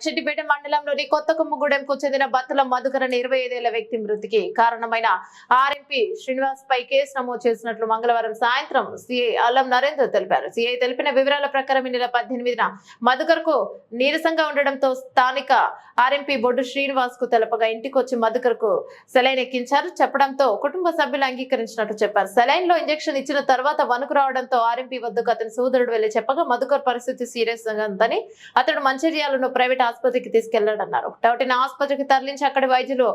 చెట్టిపేట మండలంలోని కొత్త కొమ్మగూడెంకు చెందిన బత్తుల మధుకరణ 25 ఏళ్ల వ్యక్తి మృతికి కారణమైన ఆర్ఎంపీ శ్రీనివాస్ పై కేసు నమోదు చేసినట్లు మంగళవారం సాయంత్రం సిఐ అల్లం నరేందర్ తెలిపారు. సిఐ తెలిపిన వివరాల ప్రకారం ఈ నెల 18న మధుకర్కు నీరసంగా ఉండడంతో స్థానిక ఆర్ఎంపీ బొడ్డు శ్రీనివాస్ కు తెలపగా ఇంటికి వచ్చి మధుకర్కు సెలైన్ ఎక్కించారు. చెప్పడంతో కుటుంబ సభ్యులు అంగీకరించినట్టు చెప్పారు. సెలైన్ లో ఇంజెక్షన్ ఇచ్చిన తర్వాత వణుకు రావడంతో ఆర్ఎంపీ వద్దకు అతని సోదరుడు వెళ్లి చెప్పగా మధుకర్ పరిస్థితి సీరియస్ గా ఉందని అతడు మంచిర్యాలలో ప్రైవేట్ ఆసుపత్రికి తీసుకెళ్లాడన్నారు. టౌటిన ఆసుపత్రికి తరలించి అక్కడి వైద్యులు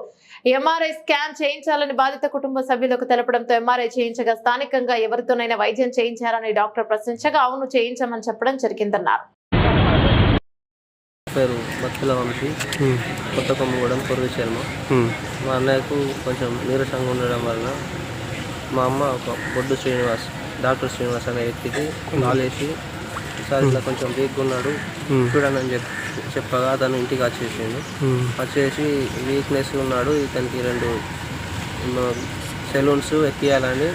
ఎంఆర్ఐ స్కాన్ చేయించాలని బాధిత కుటుంబ సభ్యులకు తెలపడంతో ఎంఆర్ఐ చేయించగా స్థానికంగా ఎవరితోనైనా వైద్యం చేయించారని డాక్టర్ ప్రశ్నించగా అవును చేయించామని చెప్పడం జరిగిందన్నారు. పేరు బత్తుల వంశీ, కొత్త కొమ్మగూడెం పూర్వీ శర్మ. మా అన్నయ్యకు కొంచెం నీరసంగా ఉండడం వలన మా అమ్మ ఒక బొడ్డు శ్రీనివాస్, డాక్టర్ శ్రీనివాస్ అనే వ్యక్తికి కాల్ చేసి సార్ ఇట్లా కొంచెం వీక్గా ఉన్నాడు చూడని చెప్పగా అతను ఇంటికి వచ్చేసి వీక్నెస్ ఉన్నాడు, ఇతనికి 2 సెలూన్స్ ఎక్కియాలని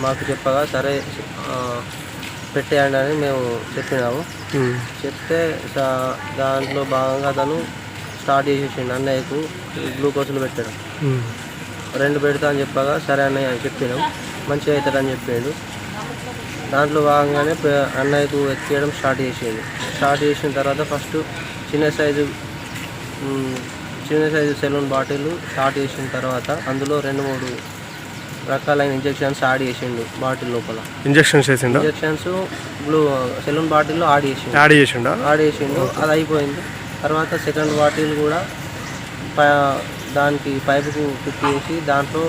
మాకు చెప్పగా సరే పెట్టేయండి అని మేము చెప్పినాము. చెప్తే దాంట్లో భాగంగా అతను స్టార్ట్ చేసేసిండు అన్నయ్యకు గ్లూకోజులు పెట్టడం. 2 పెడతా అని చెప్పగా సరే అన్నయ్య అని చెప్పినాం, మంచిగా అవుతాడని చెప్పిండు. దాంట్లో భాగంగానే అన్నయ్యకు ఎక్కియడం స్టార్ట్ చేసిన తర్వాత ఫస్ట్ చిన్న సైజు సెలూన్ బాటిల్ స్టార్ట్ చేసిన తర్వాత అందులో 2-3 రకాలైన ఇంజెక్షన్స్ యాడ్ చేసిండు. బాటిల్ లోపల ఇంజెక్షన్స్ సెలూన్ బాటిల్లో యాడ్ చేసిండు. అది అయిపోయింది. తర్వాత సెకండ్ బాటిల్ కూడా దానికి పైపుకు ఫిట్ చేసి దాంట్లో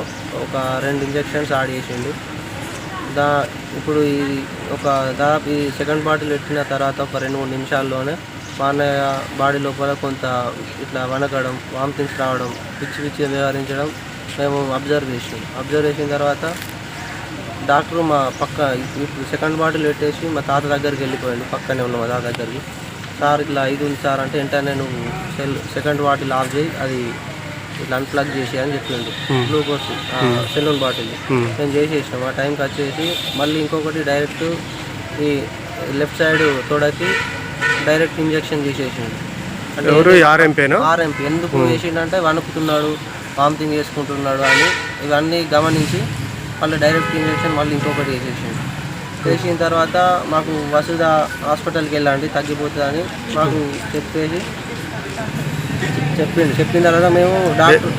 ఒక 2 ఇంజెక్షన్స్ యాడ్ చేసిండు. ఇప్పుడు ఇది దాదాపు ఈ సెకండ్ బాటిల్ పెట్టిన తర్వాత ఒక 2-3 నిమిషాల్లోనే మా అన్నయ్య బాడీ లోపల కొంత ఇట్లా వణకడం, వామిటింగ్స్ రావడం, పిచ్చిగా వ్యవహరించడం మేము అబ్జర్వ్ చేసిన తర్వాత డాక్టర్ మా పక్క ఇప్పుడు సెకండ్ బాటిల్ పెట్టేసి మా తాత దగ్గరికి వెళ్ళిపోయాడు. పక్కనే ఉన్న మా తాత దగ్గరికి, సార్ ఇట్లా ఇది ఉంది సార్ అంటే వెంటనే నువ్వు సెకండ్ బాటిల్ ఆఫ్ చేయి, అది ఇట్లా అన్ప్లగ్ చేసి అని చెప్పిండు. గ్లూకోజ్ సెలూన్ బాటిల్ నేను చేసేసినాం. ఆ టైంకి వచ్చేసి మళ్ళీ ఇంకొకటి డైరెక్ట్ ఈ లెఫ్ట్ సైడ్ తోడకి డైరెక్ట్ ఇంజెక్షన్ చేసేసిండు. అంటే ఆర్ఎంపీ ఎందుకు వేసిండంటే వణుకుతున్నాడు, వామిటింగ్ చేసుకుంటున్నాడు అని ఇవన్నీ గమనించి మళ్ళీ డైరెక్ట్ ఇంజెక్షన్ మళ్ళీ ఇంకొకటి చేసిన తర్వాత మాకు వసుధ హాస్పిటల్కి వెళ్ళండి తగ్గిపోతుందని మాకు చెప్పిన తర్వాత మేము డాక్టర్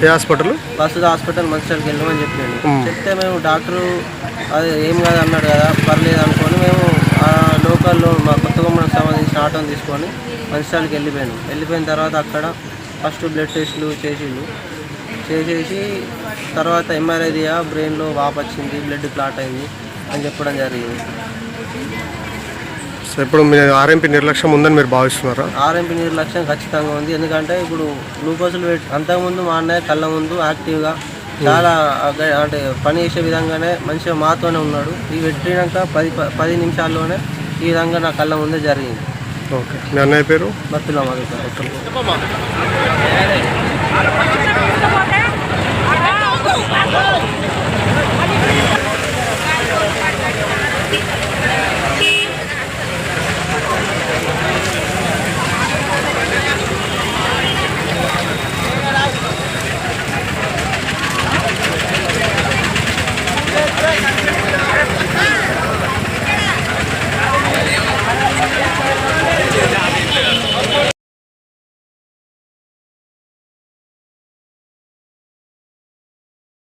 వసుధ హాస్పిటల్ మంచిర్యాలకి వెళ్ళామని చెప్పిండు. చెప్తే మేము డాక్టరు అది ఏం కాదు అన్నాడు కదా, పర్లేదు అనుకొని మేము ఆ లోకల్లో మా కొత్త కొమ్మకు సంబంధించిన ఆటోని తీసుకొని మంచిర్యాలకి వెళ్ళిపోయిన తర్వాత అక్కడ ఫస్ట్ బ్లడ్ టెస్టులు చేసేసి తర్వాత ఎంఆర్ఐ బ్రెయిన్లో వాపు వచ్చింది, బ్లడ్ క్లాట్ అయింది అని చెప్పడం జరిగింది. ఇప్పుడు మీరు ఆర్ఎంపీ నిర్లక్ష్యం ఉందని మీరు భావిస్తున్నారా? ఆర్ఎంపీ నిర్లక్ష్యం ఖచ్చితంగా ఉంది. ఎందుకంటే ఇప్పుడు గ్లూకోజులు అంతకుముందు మా అన్నయ్య కళ్ళ ముందు యాక్టివ్గా చాలా అంటే పని చేసే విధంగానే మంచిగా మాతోనే ఉన్నాడు. ఇవి పెట్టినాక 10 నిమిషాల్లోనే ఈ విధంగా నా కళ్ళ ముందే జరిగింది. ఓకే, మీ అన్నయ్య పేరు బత్తుల మధుకర్.